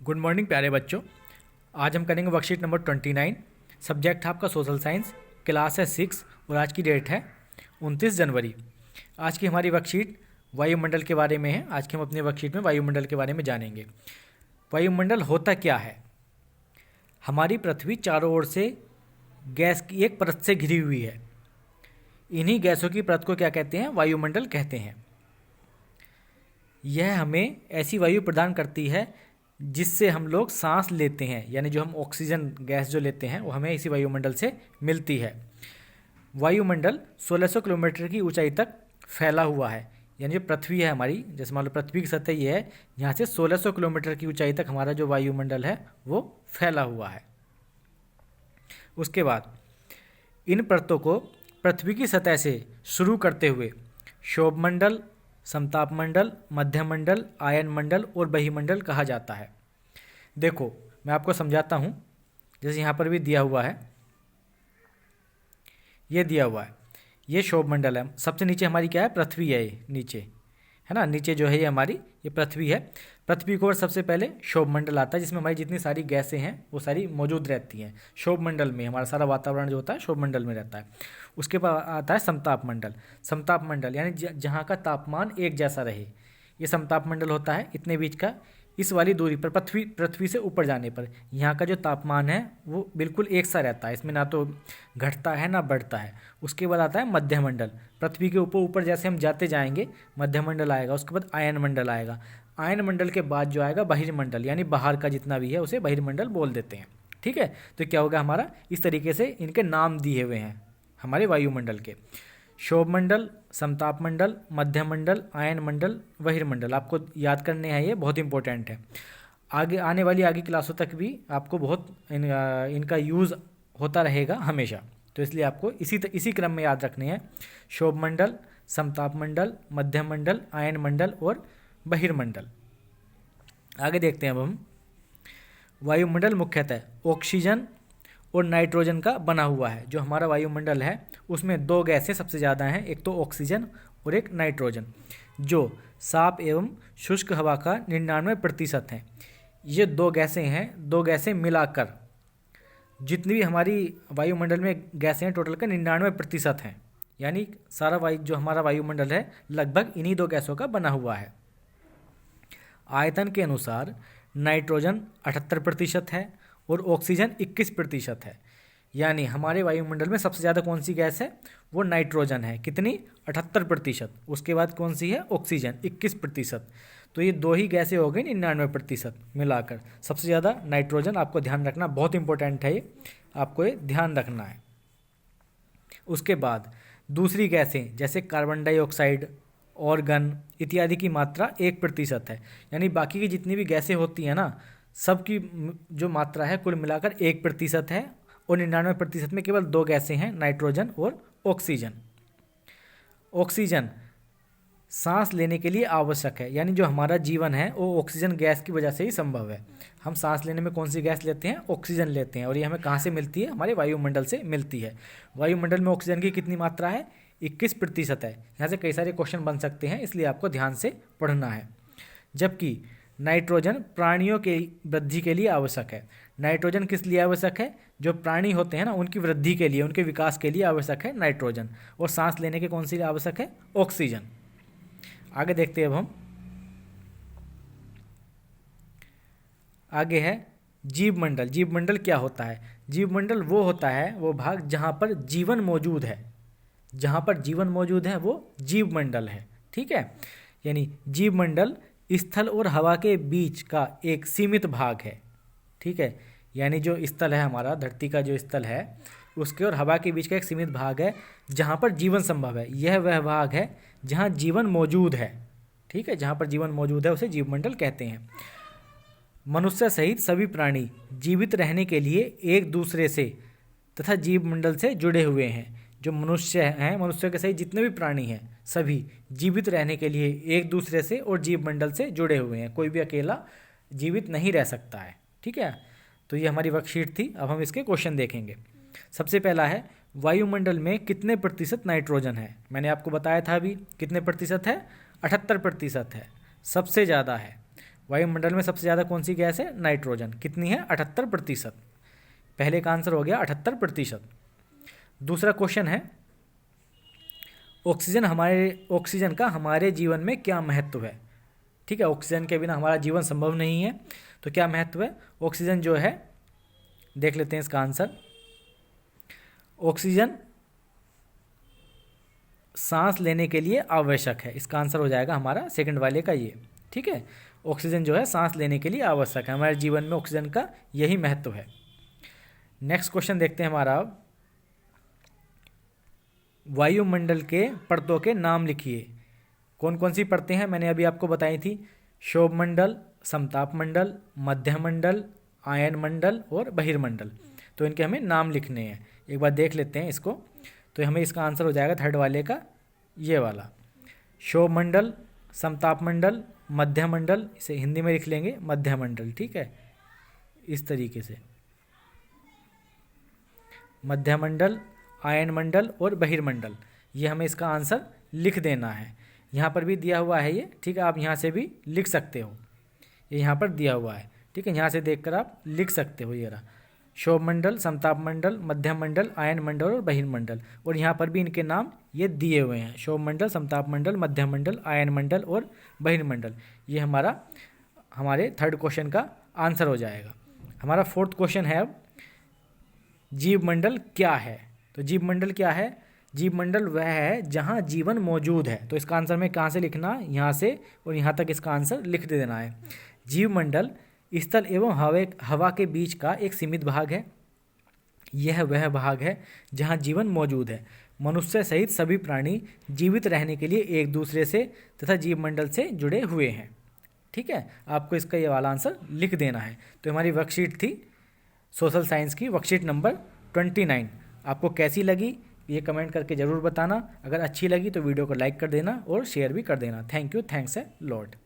Good morning प्यारे बच्चों। आज हम करेंगे वर्कशीट नंबर 29। सब्जेक्ट है आपका सोशल साइंस, क्लास है 6 और आज की डेट है 29 जनवरी। आज की हमारी वर्कशीट वायुमंडल के बारे में है। आज की हम अपनी वर्कशीट में वायुमंडल के बारे में जानेंगे। वायुमंडल होता क्या है? हमारी पृथ्वी चारों ओर से गैस की एक परत से घिरी हुई है। इन्हीं गैसों की परत को क्या कहते हैं? वायुमंडल कहते हैं। यह हमें ऐसी वायु प्रदान करती है जिससे हम लोग सांस लेते हैं, यानी जो हम ऑक्सीजन गैस जो लेते हैं वो हमें इसी वायुमंडल से मिलती है। वायुमंडल 1600 किलोमीटर की ऊंचाई तक फैला हुआ है। यानी जो पृथ्वी है हमारी, जैसे मान लो पृथ्वी की सतह ये है, यहाँ से 1600 किलोमीटर की ऊंचाई तक हमारा जो वायुमंडल है वो फैला हुआ है। उसके बाद इन परतों को पृथ्वी की सतह से शुरू करते हुए क्षोभमंडल, समतापमंडल, मध्यमंडल, आयनमंडल और बहिमंडल कहा जाता है। देखो मैं आपको समझाता हूँ। जैसे यहाँ पर भी दिया हुआ है, ये दिया हुआ है, ये क्षोभमंडल है। सबसे नीचे हमारी क्या है? पृथ्वी है, ये नीचे है ना। नीचे जो है ये हमारी ये पृथ्वी है। पृथ्वी को सबसे पहले क्षोभमंडल आता है, जिसमें हमारी जितनी सारी गैसें हैं वो सारी मौजूद रहती हैं। क्षोभमंडल में हमारा सारा वातावरण जो होता है क्षोभमंडल में रहता है। उसके बाद आता है समतापमंडल। समतापमंडल यानी जहाँ का तापमान एक जैसा रहे, ये समतापमंडल होता है। इतने बीच का, इस वाली दूरी पर पृथ्वी से ऊपर जाने पर यहाँ का जो तापमान है वो बिल्कुल एक सा रहता है, इसमें ना तो घटता है ना बढ़ता है। उसके बाद आता है मध्यमंडल। पृथ्वी के ऊपर ऊपर जैसे हम जाते जाएंगे मध्यमंडल आएगा। उसके बाद आयनमंडल आएगा। आयनमंडल के बाद जो आएगा बहिर्मंडल, यानी बाहर का जितना भी है उसे बहिर्मंडल बोल देते हैं। ठीक है, तो क्या होगा हमारा, इस तरीके से इनके नाम दिए हुए हैं हमारे वायुमंडल के। क्षोभमंडल, समतापमंडल, मध्यमंडल, आयनमंडल, बहिर्मंडल आपको याद करने हैं, ये बहुत इंपॉर्टेंट है। आगे आने वाली क्लासों तक भी आपको बहुत इनका यूज़ होता रहेगा हमेशा, तो इसलिए आपको इसी क्रम में याद रखने हैं। क्षोभमंडल, समतापमंडल, मध्यमंडल, आयनमंडल और बहिर्मंडल। आगे देखते हैं अब हम। वायुमंडल मुख्यतः ऑक्सीजन और नाइट्रोजन का बना हुआ है। जो हमारा वायुमंडल है उसमें दो गैसें सबसे ज़्यादा हैं, एक तो ऑक्सीजन और एक नाइट्रोजन, जो साफ एवं शुष्क हवा का 99% हैं। ये दो गैसें हैं, दो गैसें मिलाकर जितनी भी हमारी वायुमंडल में गैसें हैं टोटल का 99% हैं। यानी सारा जो हमारा वायुमंडल है लगभग इन्हीं दो गैसों का बना हुआ है। आयतन के अनुसार नाइट्रोजन 78% है और ऑक्सीजन 21% है। यानी हमारे वायुमंडल में सबसे ज़्यादा कौन सी गैस है? वो नाइट्रोजन है। कितनी? 78%। उसके बाद कौन सी है? ऑक्सीजन 21%। तो ये दो ही गैसें हो गई 99% मिलाकर। सबसे ज़्यादा नाइट्रोजन, आपको ध्यान रखना, बहुत इंपॉर्टेंट है ये, आपको ये ध्यान रखना है। उसके बाद दूसरी गैसें जैसे कार्बन डाइऑक्साइड, ऑर्गन इत्यादि की मात्रा 1% है। यानी बाकी की जितनी भी गैसें होती हैं ना, सबकी जो मात्रा है कुल मिलाकर 1% है। और 99% में केवल दो गैसें हैं, नाइट्रोजन और ऑक्सीजन। ऑक्सीजन सांस लेने के लिए आवश्यक है, यानी जो हमारा जीवन है वो ऑक्सीजन गैस की वजह से ही संभव है। हम सांस लेने में कौन सी गैस लेते हैं? ऑक्सीजन लेते हैं। और ये हमें कहाँ से मिलती है? हमारे वायुमंडल से मिलती है। वायुमंडल में ऑक्सीजन की कितनी मात्रा है? 21% है। यहाँ से कई सारे क्वेश्चन बन सकते हैं, इसलिए आपको ध्यान से पढ़ना है। जबकि नाइट्रोजन प्राणियों के वृद्धि के लिए आवश्यक है। नाइट्रोजन किस लिए आवश्यक है? जो प्राणी होते हैं ना उनकी वृद्धि के लिए, उनके विकास के लिए आवश्यक है नाइट्रोजन। और सांस लेने के कौन सी आवश्यक है? ऑक्सीजन। आगे देखते हैं अब हम। आगे है जीवमंडल। जीवमंडल क्या होता है? जीवमंडल वो होता है, वो भाग जहाँ पर जीवन मौजूद है। जहाँ पर जीवन मौजूद है वो जीवमंडल है। ठीक है, यानी जीवमंडल स्थल और हवा के बीच का एक सीमित भाग है। ठीक है, यानी जो स्थल है हमारा, धरती का जो स्थल है उसके और हवा के बीच का एक सीमित भाग है जहाँ पर जीवन संभव है। यह वह भाग है जहाँ जीवन मौजूद है। ठीक है, जहाँ पर जीवन मौजूद है उसे जीवमंडल कहते हैं। मनुष्य सहित सभी प्राणी जीवित रहने के लिए एक दूसरे से तथा जीवमंडल से जुड़े हुए हैं। जो मनुष्य हैं, मनुष्य के सहित जितने भी प्राणी हैं सभी जीवित रहने के लिए एक दूसरे से और जीवमंडल से जुड़े हुए हैं। कोई भी अकेला जीवित नहीं रह सकता है। ठीक है, तो ये हमारी वर्कशीट थी। अब हम इसके क्वेश्चन देखेंगे। सबसे पहला है, वायुमंडल में कितने प्रतिशत नाइट्रोजन है? मैंने आपको बताया था अभी, कितने प्रतिशत है? 78% है, सबसे ज़्यादा है। वायुमंडल में सबसे ज़्यादा कौन सी गैस है? नाइट्रोजन। कितनी है? 78%। पहले का आंसर हो गया 78%। दूसरा क्वेश्चन है, ऑक्सीजन का हमारे जीवन में क्या महत्व है? ठीक है, ऑक्सीजन के बिना हमारा जीवन संभव नहीं है, तो क्या महत्व है? ऑक्सीजन जो है, देख लेते हैं इसका आंसर। ऑक्सीजन सांस लेने के लिए आवश्यक है। इसका आंसर हो जाएगा हमारा सेकंड वाले का ये। ठीक है, ऑक्सीजन जो है सांस लेने के लिए आवश्यक है। हमारे जीवन में ऑक्सीजन का यही महत्व है। नेक्स्ट क्वेश्चन देखते हैं हमारा, अब वायुमंडल के परतों के नाम लिखिए। कौन कौन सी परतें हैं? मैंने अभी आपको बताई थी, क्षोभमंडल, समतापमंडल, मध्यमंडल, आयनमंडल और बहिर्मंडल। तो इनके हमें नाम लिखने हैं। एक बार देख लेते हैं इसको। तो हमें इसका आंसर हो जाएगा थर्ड वाले का ये वाला, क्षोभमंडल, समतापमंडल, मध्यमंडल। इसे हिंदी में लिख लेंगे मध्यमंडल। ठीक है, इस तरीके से मध्यमंडल, आयनमंडल और बहिर्मंडल, ये हमें इसका आंसर लिख देना है। यहाँ पर भी दिया हुआ है ये। ठीक है, आप यहाँ से भी लिख सकते हो, ये यहाँ पर दिया हुआ है। ठीक है, यहाँ से देखकर आप लिख सकते हो। ये रहा क्षोभमंडल, समतापमंडल, मध्यमंडल, आयनमंडल और बहिर्मंडल। और यहाँ पर भी इनके नाम ये दिए हुए हैं, क्षोभमंडल, समतापमंडल, मध्यमंडल, आयनमंडल और बहिर्मंडल। ये हमारे थर्ड क्वेश्चन का आंसर हो जाएगा। हमारा फोर्थ क्वेश्चन है, अब जीवमंडल क्या है? तो जीवमंडल क्या है? जीवमंडल वह है जहाँ जीवन मौजूद है। तो इसका आंसर में कहाँ से लिखना? यहाँ से और यहाँ तक इसका आंसर लिख दे देना है। जीवमंडल स्थल एवं हवा के बीच का एक सीमित भाग है। यह वह भाग है जहाँ जीवन मौजूद है। मनुष्य सहित सभी प्राणी जीवित रहने के लिए एक दूसरे से तथा जीवमंडल से जुड़े हुए हैं। ठीक है, आपको इसका ये वाला आंसर लिख देना है। तो हमारी वर्कशीट थी सोशल साइंस की, वर्कशीट नंबर 29। आपको कैसी लगी ये कमेंट करके ज़रूर बताना। अगर अच्छी लगी तो वीडियो को लाइक कर देना और शेयर भी कर देना। Thank you, thanks a lot.